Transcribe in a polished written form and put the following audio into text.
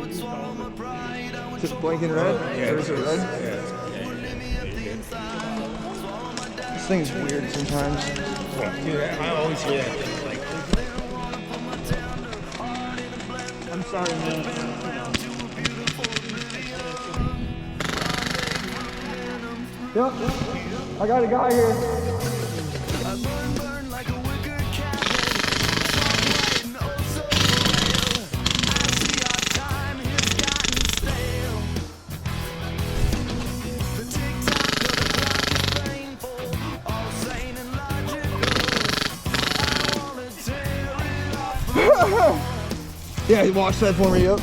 Is it blinking red? Yeah, Or is it red? Yeah. This thing's weird sometimes. Well, dude, I always hear that thing. Like, I'm sorry, man. Yep, I got a guy here. Yeah, he watched that for me, yep.